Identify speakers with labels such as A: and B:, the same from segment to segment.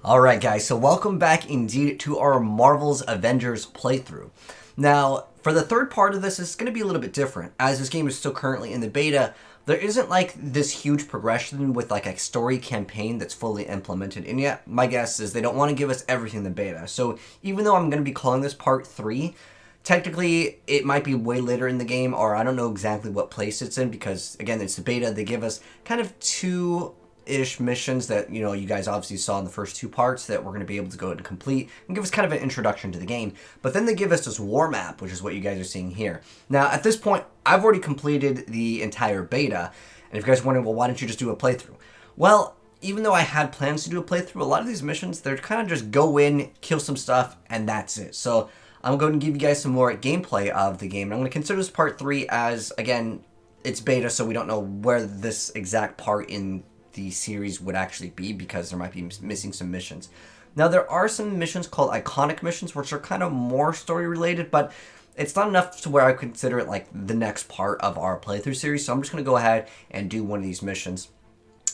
A: Alright guys, so welcome back indeed to our Marvel's Avengers playthrough. Now, for the third part of this, it's going to be a little bit different. As this game is still currently in the beta, there isn't like this huge progression with like a story campaign that's fully implemented in yet. My guess is they don't want to give us everything in the beta. So even though I'm going to be calling this part 3, technically it might be way later in the game, or I don't know exactly what place it's in because, again, it's the beta. They give us kind of two-ish missions that, you know, you guys obviously saw in the first two parts that we're going to be able to go and complete and give us kind of an introduction to the game. But then they give us this war map, which is what you guys are seeing here. Now, at this point, I've already completed the entire beta, and if you guys are wondering, well, why don't you just do a playthrough? Well, even though I had plans to do a playthrough, a lot of these missions, they're kind of just go in, kill some stuff, and that's it. So I'm going to give you guys some more gameplay of the game. And I'm going to consider this part 3 as, again, it's beta, so we don't know where this exact part in the series would actually be because there might be missing some missions. Now, there are some missions called iconic missions, which are kind of more story related, but it's not enough to where I consider it like the next part of our playthrough series. So I'm just going to go ahead and do one of these missions.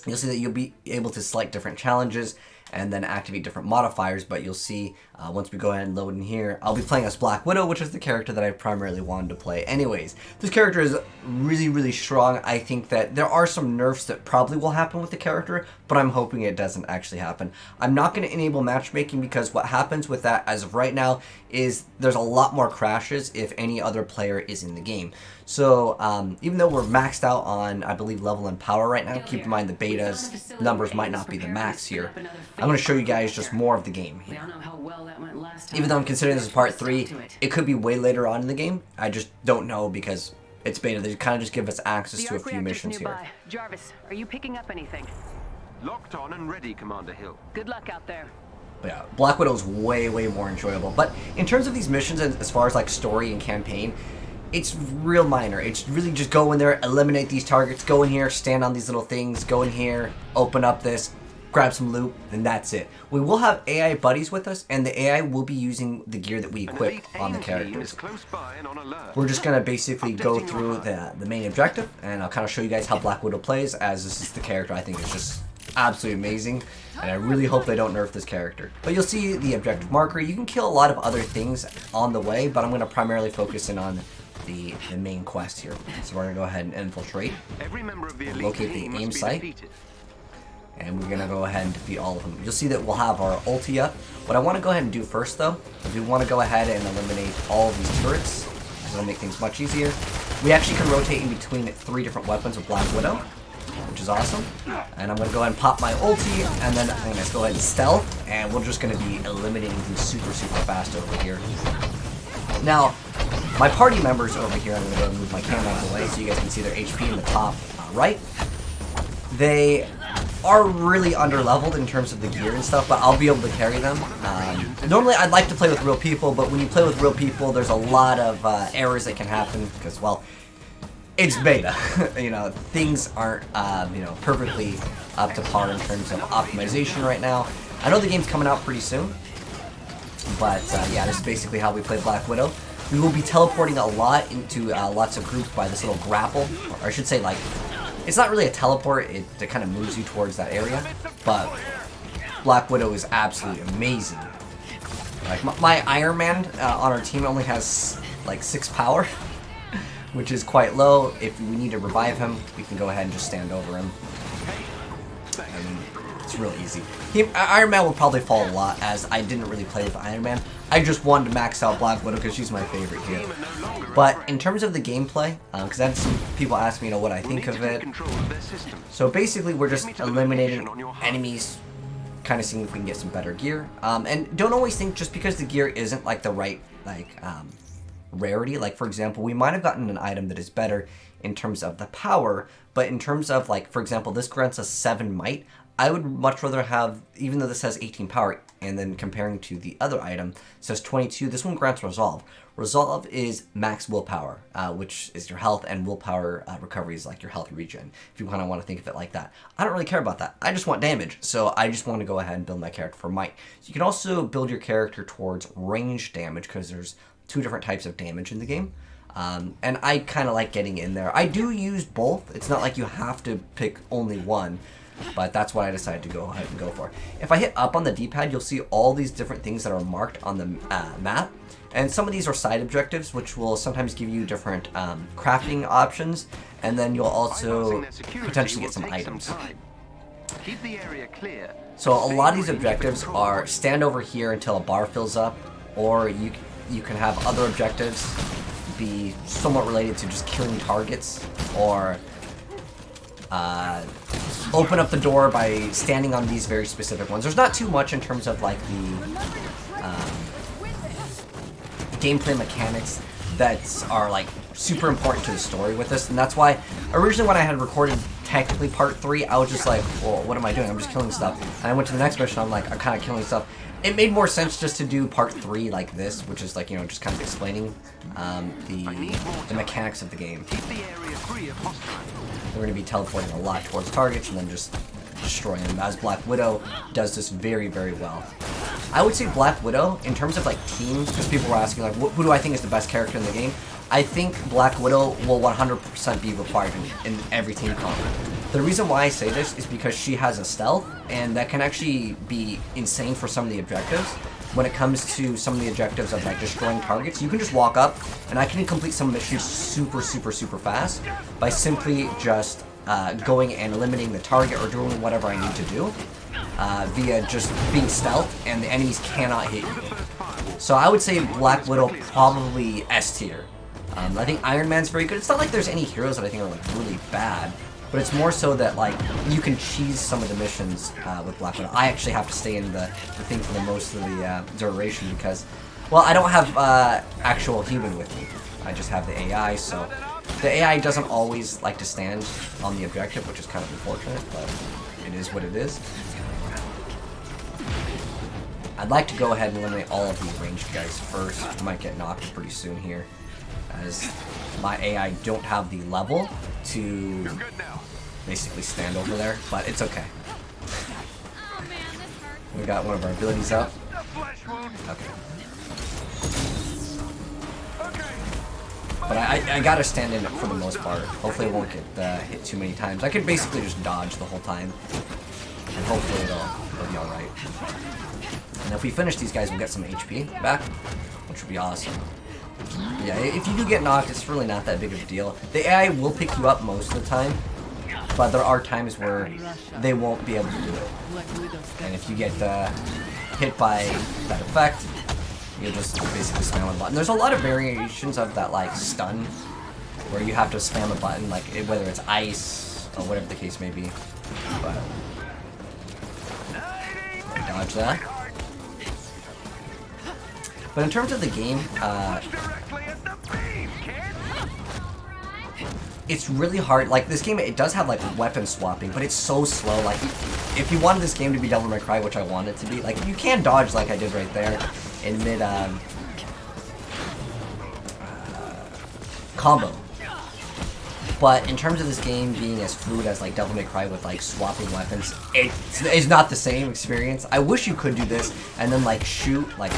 A: You'll see that you'll be able to select different challenges and then activate different modifiers, but you'll see once we go ahead and load in here, I'll be playing as Black Widow, which is the character that I primarily wanted to play anyways. This character is really, really strong. I think that there are some nerfs that probably will happen with the character, but I'm hoping it doesn't actually happen. I'm not going to enable matchmaking because what happens with that as of right now is there's a lot more crashes if any other player is in the game. So even though we're maxed out on, I believe, level and power right now, keep in mind the beta's numbers might not be the max here. I'm going to show you guys just more of the game here. Even though I'm considering this is part 3, it could be way later on in the game. I just don't know because it's beta. They kind of just give us access to a few missions here.
B: Jarvis, are you picking up anything?
C: Locked on and ready, Commander Hill.
B: Good luck out there.
A: But yeah, Black Widow is way, way more enjoyable. But in terms of these missions, as far as like story and campaign, it's real minor. It's really just go in there, eliminate these targets, go in here, stand on these little things, go in here, open up this, grab some loot, and that's it. We will have AI buddies with us, and the AI will be using the gear that we equip on the characters. We're just going to basically go through the main objective, and I'll kind of show you guys how Black Widow plays, as this is the character I think is just absolutely amazing, and I really hope they don't nerf this character. But you'll see the objective marker. You can kill a lot of other things on the way, but I'm going to primarily focus in on the main quest here. So we're going to go ahead and infiltrate, locate the aim site, and we're going to go ahead and defeat all of them. You'll see that we'll have our ulti up. What I want to go ahead and do first, though, is we want to go ahead and eliminate all of these turrets. It'll make things much easier. We actually can rotate in between 3 different weapons with Black Widow, which is awesome. And I'm going to go ahead and pop my ulti, and then I'm going to go ahead and stealth, and we're just going to be eliminating these super, super fast over here. Now, my party members over here, I'm going to go and move my camera out of the way so you guys can see their HP in the top right. They are really underleveled in terms of the gear and stuff, but I'll be able to carry them. Normally, I'd like to play with real people, but when you play with real people, there's a lot of errors that can happen because, well, it's beta. You know, things aren't, you know, perfectly up to par in terms of optimization right now. I know the game's coming out pretty soon, but yeah, this is basically how we play Black Widow. We will be teleporting a lot into lots of groups by this little grapple, or I should say, like, it's not really a teleport, it kind of moves you towards that area, but Black Widow is absolutely amazing. Like, my Iron Man on our team only has, like, 6 power, which is quite low. If we need to revive him, we can go ahead and just stand over him. I mean, it's real easy. Iron Man will probably fall a lot, as I didn't really play with Iron Man. I just wanted to max out Black Widow because she's my favorite here. But in terms of the gameplay, because I had some people ask me, you know, what I think of it. So basically, we're just eliminating enemies, kind of seeing if we can get some better gear. And don't always think just because the gear isn't like the right rarity. Like, for example, we might have gotten an item that is better in terms of the power, but in terms of, like, for example, this grants us 7 might. I would much rather have, even though this has 18 power, and then comparing to the other item, it says 22, this one grants Resolve. Resolve is max willpower, which is your health, and willpower recovery is like your health regen, if you kind of want to think of it like that. I don't really care about that. I just want damage, so I just want to go ahead and build my character for might. So you can also build your character towards range damage, because there's 2 different types of damage in the game. And I kind of like getting in there. I do use both. It's not like you have to pick only one. but that's what I decided to go ahead and go for. If I hit up on the D-pad, you'll see all these different things that are marked on the map. And some of these are side objectives, which will sometimes give you different crafting options, and then you'll also potentially get some items.
C: Keep the area clear.
A: So a lot of these objectives are stand over here until a bar fills up, or you can have other objectives be somewhat related to just killing targets, or open up the door by standing on these very specific ones. There's not too much in terms of like the gameplay mechanics that are like super important to the story with this, and that's why originally when I had recorded technically part 3, I was just like, well, what am I doing? I'm just killing stuff. And I went to the next mission, I'm like, I'm kind of killing stuff. It made more sense just to do part 3 like this, which is like, you know, just kind of explaining the mechanics of the game.
C: Keep the area free of hostiles.
A: We're going to be teleporting a lot towards targets and then just destroying them, as Black Widow does this very, very well. I would say Black Widow, in terms of like teams, because people were asking like, who do I think is the best character in the game? I think Black Widow will 100% be required in every team comp. The reason why I say this is because she has a stealth, and that can actually be insane for some of the objectives. When it comes to some of the objectives of like destroying targets, you can just walk up, and I can complete some missions super, super, super fast by simply just going and eliminating the target or doing whatever I need to do via just being stealth, and the enemies cannot hit you. So I would say Black Widow probably S tier. I think Iron Man's very good. It's not like there's any heroes that I think are like really bad, but it's more so that like you can cheese some of the missions with Black Widow. I actually have to stay in the thing for the most of the duration because, well, I don't have actual human with me. I just have the AI, so the AI doesn't always like to stand on the objective, which is kind of unfortunate, but it is what it is. I'd like to go ahead and eliminate all of these ranged guys first. I might get knocked pretty soon here, as my AI don't have the level to basically stand over there, but it's okay. We got one of our abilities up. Okay. But I gotta stand in it for the most part. Hopefully it won't get hit too many times. I could basically just dodge the whole time, and hopefully it'll be alright. And if we finish these guys, we'll get some HP back, which would be awesome. Yeah, if you do get knocked, it's really not that big of a deal. The AI will pick you up most of the time, but there are times where they won't be able to do it. And if you get hit by that effect, you'll just basically spam a button. There's a lot of variations of that, like, stun, where you have to spam a button, like, whether it's ice or whatever the case may be. But dodge that. But in terms of the game, it's really hard. Like, this game, it does have like weapon swapping, but it's so slow. Like, if you wanted this game to be Devil May Cry, which I want it to be, like, you can dodge like I did right there in mid combo. But in terms of this game being as fluid as like Devil May Cry with like swapping weapons, it's not the same experience. I wish you could do this and then like shoot like,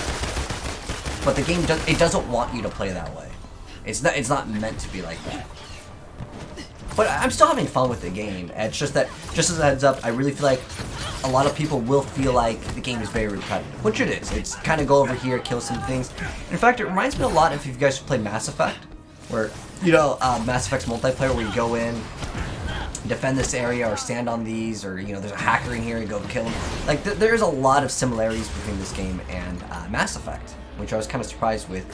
A: but the game doesn't want you to play that way. It's not meant to be like that. But I'm still having fun with the game. It's just that, just as a heads up, I really feel like a lot of people will feel like the game is very repetitive, which it is. It's kind of go over here, kill some things. In fact, it reminds me a lot if you guys play Mass Effect, where, you know, Mass Effect's multiplayer, where you go in, defend this area, or stand on these, or, you know, there's a hacker in here, you go kill him. Like, there's a lot of similarities between this game and Mass Effect, which I was kind of surprised with.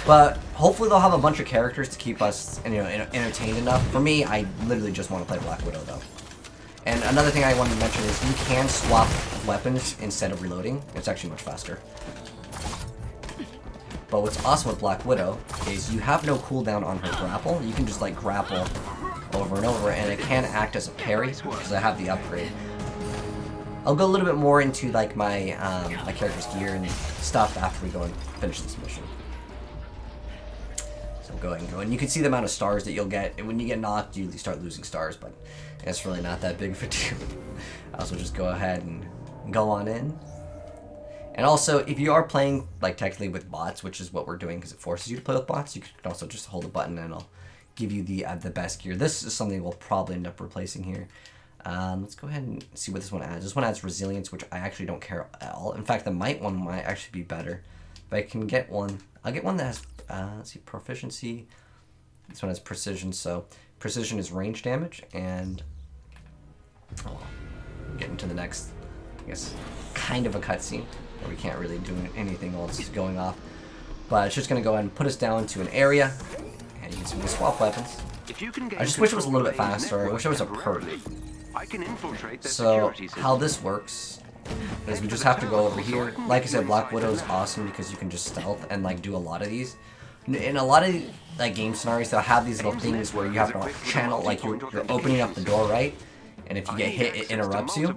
A: But hopefully they'll have a bunch of characters to keep us, you know, entertained enough. For me, I literally just want to play Black Widow, though. And another thing I wanted to mention is you can swap weapons instead of reloading. It's actually much faster. But what's awesome with Black Widow is you have no cooldown on her grapple. You can just, like, grapple over and over, and it can act as a parry, because I have the upgrade. I'll go a little bit more into, like, my my character's gear and stuff after we go and finish this mission. So go ahead and go. And you can see the amount of stars that you'll get. And when you get knocked, you start losing stars, but it's really not that big of a deal. I also just go ahead and go on in. And also, if you are playing, like, technically with bots, which is what we're doing because it forces you to play with bots, you can also just hold a button and it'll give you the best gear. This is something we'll probably end up replacing here. Let's go ahead and see what this one adds. This one adds resilience, which I actually don't care at all. In fact, the might one might actually be better. If I can get one, I'll get one that has, let's see, proficiency. This one has precision, so precision is range damage, and get into the next, I guess, kind of a cutscene where we can't really do anything while it's going off. But it's just going to go ahead and put us down to an area, and you can see we can swap weapons. I just wish it was a little bit faster. I wish there was a perk. So how this works is we just have to go over here. Like I said, Black Widow is awesome because you can just stealth and like do a lot of these. In a lot of like game scenarios, they'll have these little things where you have to channel, like you're opening up the door, right? And if you get hit, it interrupts you.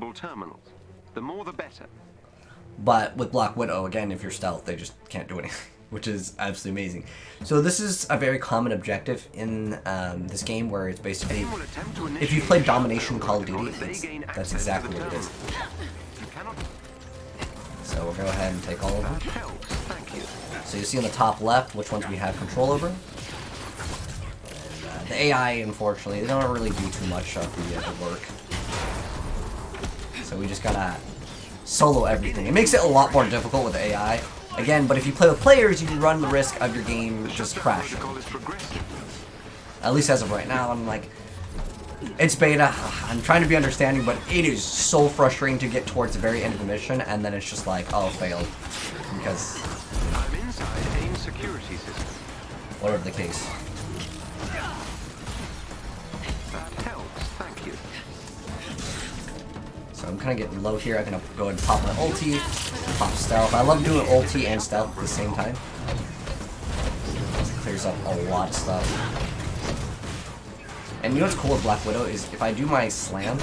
C: The more the better.
A: But with Black Widow, again, if you're stealth, they just can't do anything, which is absolutely amazing. So this is a very common objective in this game, where it's basically, if you've played Domination Call of Duty, that's exactly what it is. So we'll go ahead and take all of them. So you see on the top left which ones we have control over. And, the AI, unfortunately, they don't really do too much of the work. So we just gotta solo everything. It makes it a lot more difficult with the AI. Again, but if you play with players, you run the risk of your game just crashing. At least as of right now, I'm like, it's beta. I'm trying to be understanding, but it is so frustrating to get towards the very end of the mission, and then it's just like, oh, failed. Because
C: I'm inside AIM security system.
A: Whatever the case.
C: That helps, thank you.
A: So I'm kind of getting low here. I'm going to go ahead and pop my ulti, pop stealth. I love doing ulti and stealth at the same time. It clears up a lot of stuff. And you know what's cool with Black Widow is if I do my slam,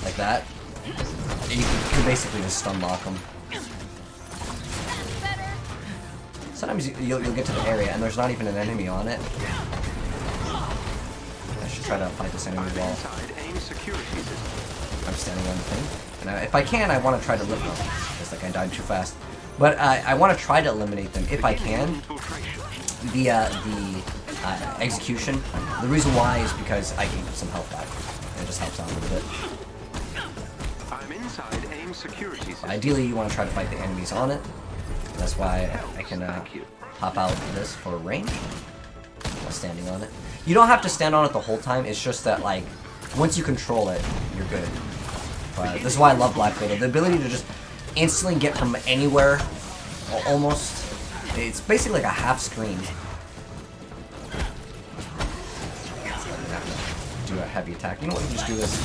A: like that, you can basically just stun lock them. Sometimes you'll get to the area and there's not even an enemy on it. I should try to fight this enemy while I'm standing on the thing. And if I can, I want to try to lift them. It's like I died too fast. But I want to try to eliminate them if I can. The execution. The reason why is because I gain some health back. And it just helps out a little bit.
C: I'm inside AIM security system.
A: Ideally, you want to try to fight the enemies on it. That's why I can pop out this for range while standing on it. You don't have to stand on it the whole time. It's just that, like, once you control it, you're good. But this is why I love Black Widow. The ability to just instantly get from anywhere, almost. It's basically like a half screen. Do a heavy attack. You know what? You just do this.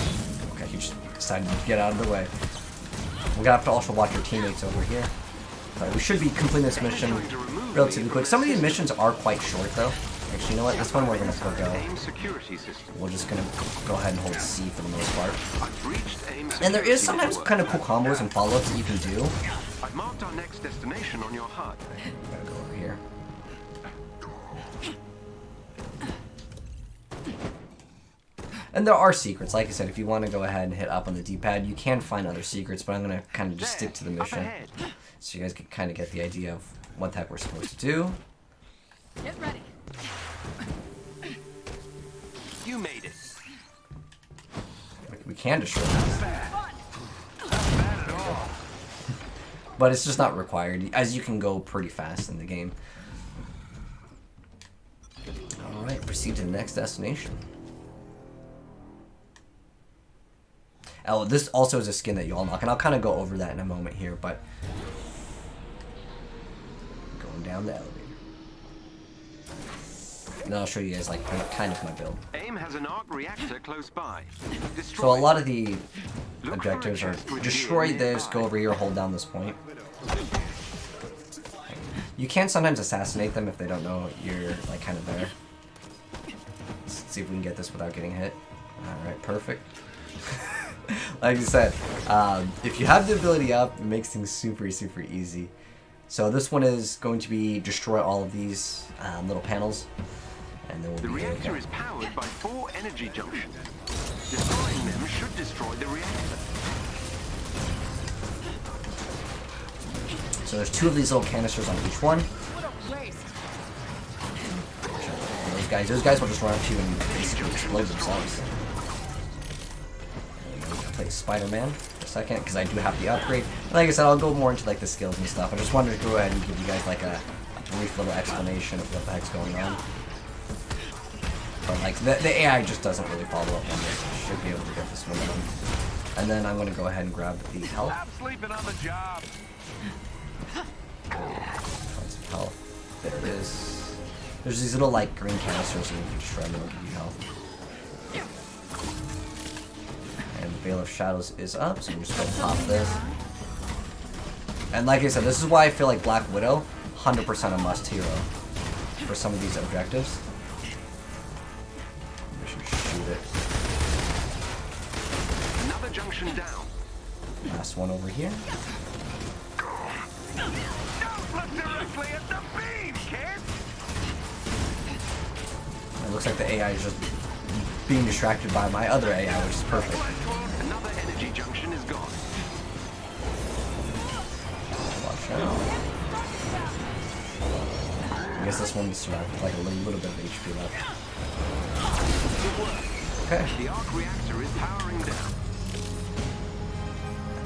A: Okay, you just decided to get out of the way. We're gonna have to also watch your teammates over here. But we should be completing this mission relatively quick. Some of these missions are quite short, though. Actually, you know what? This one we're gonna forgo. We're just gonna go ahead and hold C for the most part. And there is sometimes kind of cool combos and follow-ups that you can do.
C: I've marked our next destination on your HUD.
A: We gotta go over here. And there are secrets. Like I said, if you want to go ahead and hit up on the D-pad, you can find other secrets, but I'm going to kind of just stick to the mission. So you guys can kind of get the idea of what the heck we're supposed to do.
B: Get ready.
C: You made it.
A: We can destroy this. But it's just not required, as you can go pretty fast in the game. Alright, proceed to the next destination. Oh, this also is a skin that you all unlock, and I'll kind of go over that in a moment here, but going down the elevator. And I'll show you guys like kind of my build.
C: AIM has an arc reactor close by.
A: So a lot of the objectives are destroy this, go over here, hold down this point. You can sometimes assassinate them if they don't know you're like kind of there. Let's see if we can get this without getting hit. Alright, perfect. Like I said, if you have the ability up, it makes things super easy. So this one is going to be destroy all of these little panels, and then we'll
C: the
A: be
C: reactor is powered by 4 energy junctions. Destroying them should destroy the reactor.
A: So there's 2 of these little canisters on each one. Those guys will just run up to you and basically explode themselves. Spider-Man for a second, because I do have the upgrade. And like I said, I'll go more into like the skills and stuff. I just wanted to go ahead and give you guys like a brief little explanation of what the heck's going on. But like the AI just doesn't really follow up on this. I should be able to get this one done. And then I'm gonna go ahead and grab the health.
C: Stop sleeping on the job.
A: Find some health. There it is. There's these little like green canisters and you can just run them and give you health. And the Veil of Shadows is up, so I'm just gonna pop this. And like I said, this is why I feel like Black Widow, 100% a must hero for some of these objectives. We should shoot it.
C: Another junction down.
A: Last one over here.
C: Don't look directly at the beam, kid.
A: It looks like the AI is just being distracted by my other AI, which is perfect.
C: Another energy junction is gone.
A: Watch out. I guess this one survived with like a little bit of HP left. Okay.
C: The arc reactor is powering down.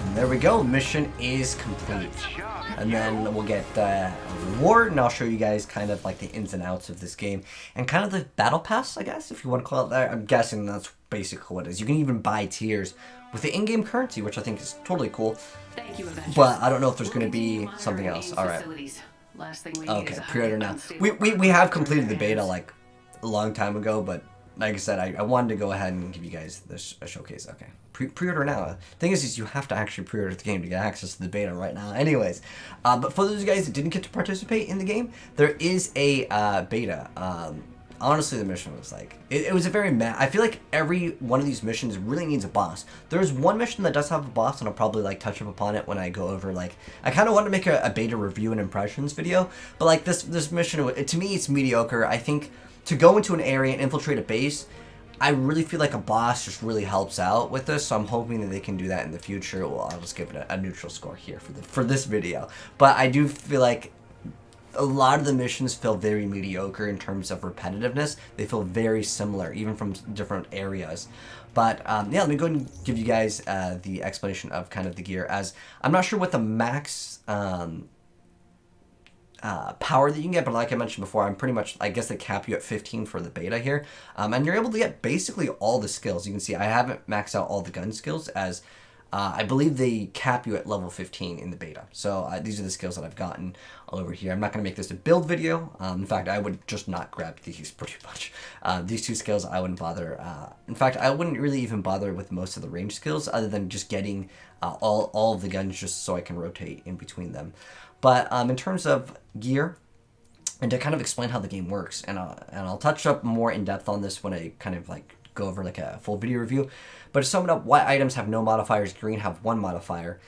A: And there we go. Mission is complete. And then we'll get a reward, and I'll show you guys kind of like the ins and outs of this game and kind of the battle pass, I guess, if you want to call it that. I'm guessing that's basically what it is. You can even buy tiers with the in-game currency, which I think is totally cool.
B: Thank you, Avengers.
A: But I don't know if there's going to be something else. All right.
B: Last thing we
A: Okay, pre-order now. We have completed the beta like a long time ago, but like I said, I wanted to go ahead and give you guys this a showcase. Okay, pre-order now. Thing is you have to actually pre-order the game to get access to the beta right now. Anyways, but for those guys that didn't get to participate in the game, there is a beta. Honestly, the mission was like, it was a very I feel like every one of these missions really needs a boss. There's one mission that does have a boss, and I'll probably like touch up upon it when I go over like, I kind of want to make a beta review and impressions video, but like this mission, to me, it's mediocre. I think to go into an area and infiltrate a base, I really feel like a boss just really helps out with this, so I'm hoping that they can do that in the future. Well, I'll just give it a neutral score here for this video, but I do feel like a lot of the missions feel very mediocre in terms of repetitiveness. They feel very similar, even from different areas. But yeah, let me go ahead and give you guys the explanation of kind of the gear, as I'm not sure what the max power that you can get, but like I mentioned before, I'm pretty much, I guess they cap you at 15 for the beta here. And you're able to get basically all the skills. You can see I haven't maxed out all the gun skills, as I believe they cap you at level 15 in the beta. So these are the skills that I've gotten all over here. I'm not going to make this a build video. In fact, I would just not grab these pretty much. These two skills I wouldn't bother. In fact, I wouldn't really even bother with most of the range skills, other than just getting all of the guns just so I can rotate in between them. But in terms of gear, and to kind of explain how the game works, and I'll touch up more in depth on this when I kind of like go over like a full video review. But to sum it up, white items have no modifiers, green have one modifier,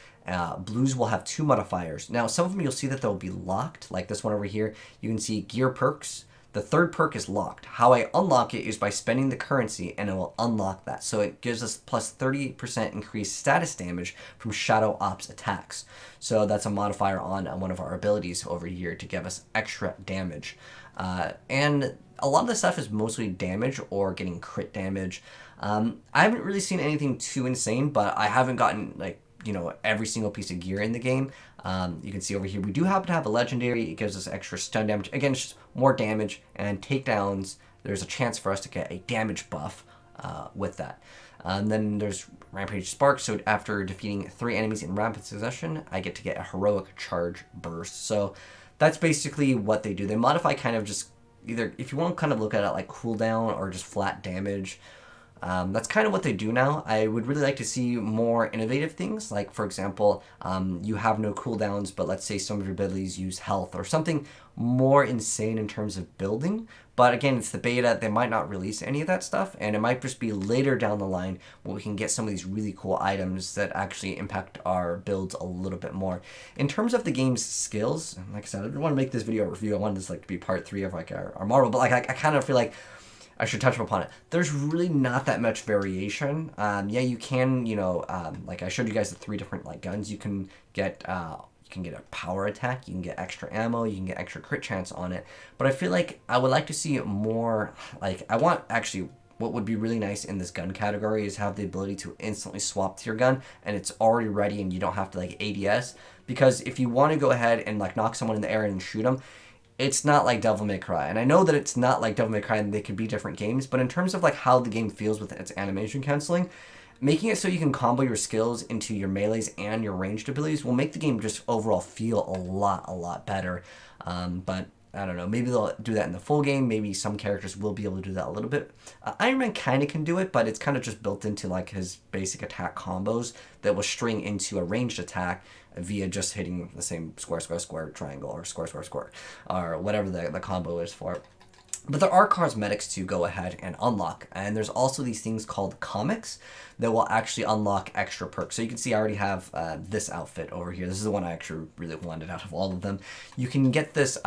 A: blues will have two modifiers. Now, some of them you'll see that they'll be locked, like this one over here. You can see gear perks. The third perk is locked. How I unlock it is by spending the currency, and it will unlock that. So it gives us plus 30% increased status damage from Shadow Ops attacks. So that's a modifier on one of our abilities over here to give us extra damage. And a lot of the stuff is mostly damage or getting crit damage. I haven't really seen anything too insane, but I haven't gotten like, you know, every single piece of gear in the game. You can see over here we do happen to have a legendary. It gives us extra stun damage. Again, it's just more damage and takedowns. There's a chance for us to get a damage buff with that. And then there's Rampage Spark. So after defeating 3 enemies in rapid succession, I get to get a heroic charge burst. So that's basically what they do. They modify kind of just either, if you want to kind of look at it like cooldown or just flat damage. That's kind of what they do now. I would really like to see more innovative things, like for example, you have no cooldowns, but let's say some of your abilities use health, or something more insane in terms of building. But again, it's the beta. They might not release any of that stuff, and it might just be later down the line where we can get some of these really cool items that actually impact our builds a little bit more. In terms of the game's skills, like I said, I didn't want to make this video a review. I wanted this like to be part 3 of like our Marvel, but like I kind of feel like I should touch upon it. There's really not that much variation. Yeah, you can, you know, like I showed you guys the 3 different like guns. You can get a power attack, you can get extra ammo, you can get extra crit chance on it. But I feel like I would like to see more, like I want actually what would be really nice in this gun category is have the ability to instantly swap to your gun and it's already ready and you don't have to like ADS. Because if you want to go ahead and like knock someone in the air and shoot them, it's not like Devil May Cry. And I know that it's not like Devil May Cry and they could be different games, but in terms of like how the game feels with its animation canceling, making it so you can combo your skills into your melees and your ranged abilities will make the game just overall feel a lot better. But I don't know, maybe they'll do that in the full game. Maybe some characters will be able to do that a little bit. Iron Man kind of can do it, but it's kind of just built into like his basic attack combos that will string into a ranged attack via just hitting the same square, square, square, triangle, or square, square, square, or whatever the combo is for it. But there are cosmetics to go ahead and unlock, and there's also these things called comics that will actually unlock extra perks. So you can see I already have this outfit over here. This is the one I actually really wanted out of all of them. You can get this,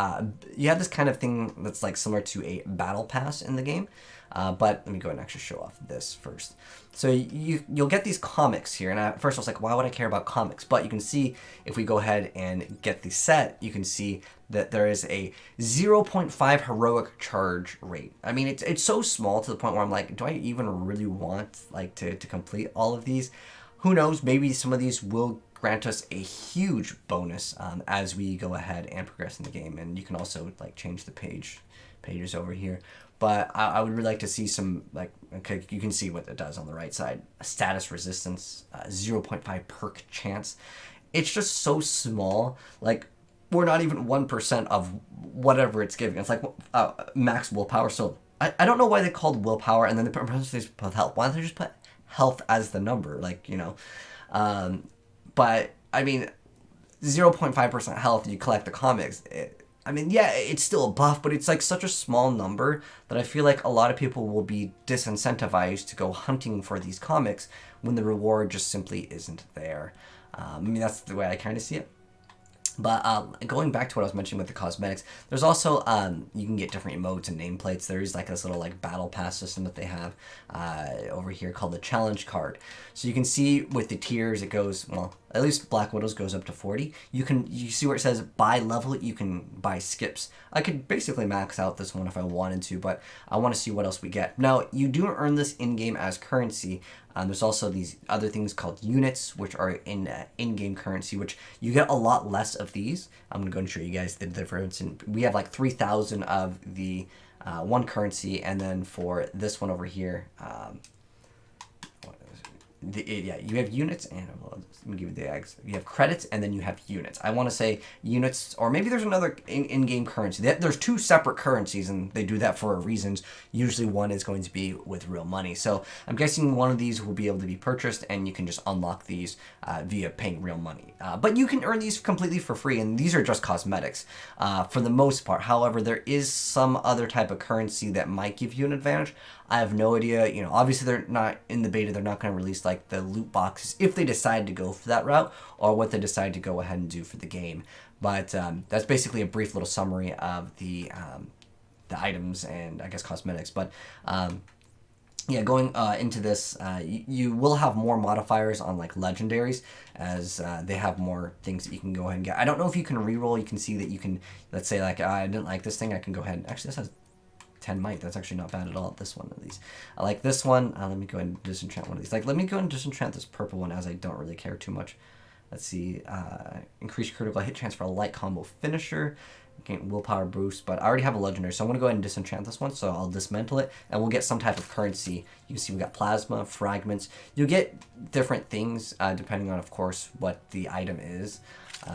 A: you have this kind of thing that's like similar to a battle pass in the game. But let me go ahead and actually show off this first. So you'll get these comics here, and at first I was like, why would I care about comics? But you can see if we go ahead and get the set, you can see that there is a 0.5 heroic charge rate. I mean, it's so small to the point where I'm like, do I even really want like to complete all of these? Who knows? Maybe some of these will grant us a huge bonus as we go ahead and progress in the game. And you can also like change the pages over here. But I would really like to see some, like, okay, you can see what it does on the right side. Status resistance, 0.5 perk chance. It's just so small. Like, we're not even 1% of whatever it's giving. It's like max willpower. So I don't know why they called willpower and then they put health. Why don't they just put health as the number? Like, you know. But, I mean, 0.5% health, you collect the comics. I mean, yeah, it's still a buff, but it's like such a small number that I feel like a lot of people will be disincentivized to go hunting for these comics when the reward just simply isn't there. I mean, that's the way I kind of see it. But going back to what I was mentioning with the cosmetics, there's also, you can get different emotes and nameplates. There's like this little like battle pass system that they have over here called the challenge card. So you can see with the tiers, it goes, well, at least Black Widow's goes up to 40. You see where it says buy level, you can buy skips. I could basically max out this one if I wanted to, but I want to see what else we get. Now, you do earn this in-game as currency. There's also these other things called units, which are in-game currency, which you get a lot less of these. I'm going to go and show you guys the difference. And we have like 3,000 of the one currency, and then for this one over here, yeah, you have units and well, let me give you the eggs. You have credits and then you have units. I want to say units, or maybe there's another in-game currency. There's two separate currencies, and they do that for reasons. Usually one is going to be with real money. So I'm guessing one of these will be able to be purchased, and you can just unlock these via paying real money. But you can earn these completely for free, and these are just cosmetics for the most part. However, there is some other type of currency that might give you an advantage. I have no idea. You know, obviously they're not in the beta. They're not going to release like the loot boxes if they decide to go for that route, or what they decide to go ahead and do for the game. But that's basically a brief little summary of the items and I guess cosmetics. But yeah, going into this, you will have more modifiers on like legendaries, as they have more things that you can go ahead and get. I don't know if you can reroll. You can see that you can, let's say like I didn't like this thing. I can go ahead. Actually, this has 10 might. That's actually not bad at all. This one of these. I like this one. Let me go ahead and disenchant one of these. Like, let me go ahead and disenchant this purple one, as I don't really care too much. Let's see. Increase critical hit chance for a light combo finisher. Gain willpower boost, but I already have a legendary, so I'm going to go ahead and disenchant this one, so I'll dismantle it, and we'll get some type of currency. You can see we got plasma, fragments. You'll get different things, depending on, of course, what the item is.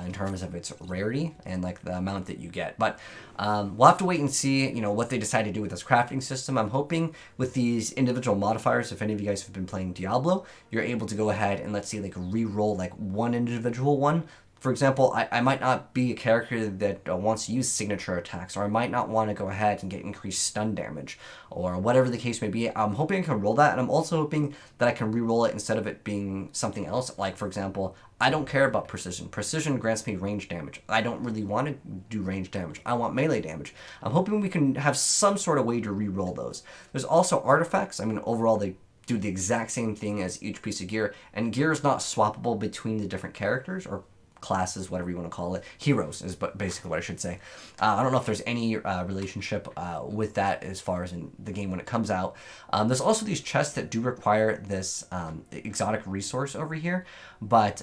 A: In terms of its rarity and like the amount that you get. But we'll have to wait and see, you know, what they decide to do with this crafting system. I'm hoping with these individual modifiers, if any of you guys have been playing Diablo, you're able to go ahead and, let's say, like re-roll like one individual one. For example, I might not be a character that wants to use signature attacks, or I might not want to go ahead and get increased stun damage, or whatever the case may be. I'm hoping I can roll that, and I'm also hoping that I can re-roll it instead of it being something else. Like, for example, I don't care about precision. Precision grants me range damage. I don't really want to do range damage. I want melee damage. I'm hoping we can have some sort of way to re-roll those. There's also artifacts. I mean, overall, they do the exact same thing as each piece of gear, and gear is not swappable between the different characters or classes, whatever you want to call it. Heroes is basically what I should say. I don't know if there's any relationship with that as far as in the game when it comes out. There's also these chests that do require this exotic resource over here, but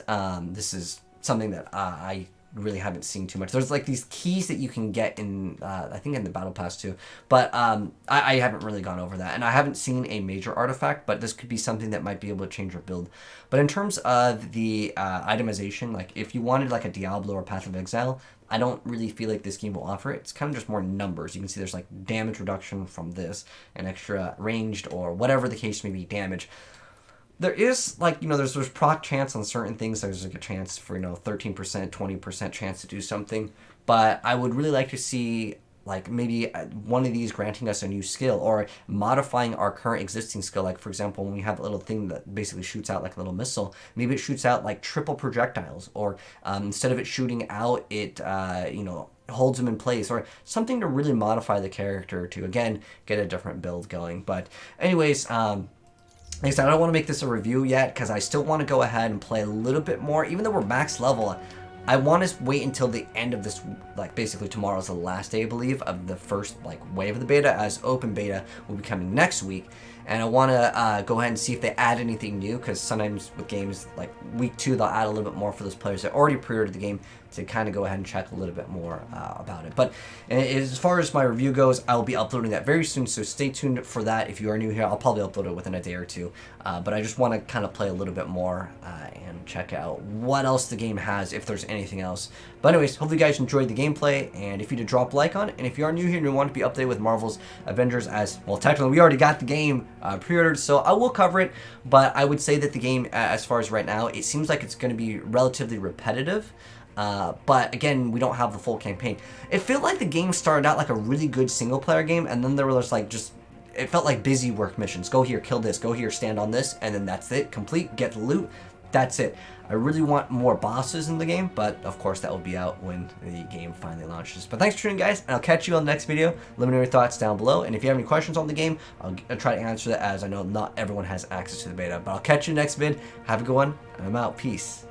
A: this is something that I really haven't seen too much. There's like these keys that you can get in, I think in the battle pass too, but I haven't really gone over that, and I haven't seen a major artifact, but this could be something that might be able to change your build. But in terms of the itemization, like if you wanted like a Diablo or Path of Exile, I don't really feel like this game will offer it. It's kind of just more numbers. You can see there's like damage reduction from this, an extra ranged or whatever the case may be damage. There is, like, you know, there's proc chance on certain things. There's like a chance for, you know, 13%, 20% chance to do something. But I would really like to see, like, maybe one of these granting us a new skill or modifying our current existing skill. Like, for example, when we have a little thing that basically shoots out like a little missile, maybe it shoots out like triple projectiles, or instead of it shooting out, it, you know, holds them in place, or something to really modify the character to, again, get a different build going. But anyways, like I said, I don't want to make this a review yet because I still want to go ahead and play a little bit more. Even though we're max level, I want to wait until the end of this, like basically tomorrow's the last day, I believe, of the first like wave of the beta, as open beta will be coming next week. And I want to go ahead and see if they add anything new, because sometimes with games like week 2, they'll add a little bit more for those players that already pre-ordered the game to kind of go ahead and check a little bit more about it. But as far as my review goes, I will be uploading that very soon, so stay tuned for that. If you are new here, I'll probably upload it within a day or two. But I just want to kind of play a little bit more and check out what else the game has, if there's anything else. But anyways, hopefully you guys enjoyed the gameplay, and if you did, drop a like on it. And if you are new here and you want to be updated with Marvel's Avengers, as well, technically we already got the game pre-ordered, so I will cover it. But I would say that the game, as far as right now, it seems like it's going to be relatively repetitive. But again, we don't have the full campaign. It felt like the game started out like a really good single player game, and then there was like just, it felt like busy work missions. Go here, kill this, go here, stand on this, and then that's it. Complete, get the loot. That's it. I really want more bosses in the game, but of course that will be out when the game finally launches. But thanks for tuning, guys, and I'll catch you on the next video. Let me know your thoughts down below, and if you have any questions on the game, I'll try to answer that, as I know not everyone has access to the beta. But I'll catch you next vid. Have a good one, and I'm out. Peace.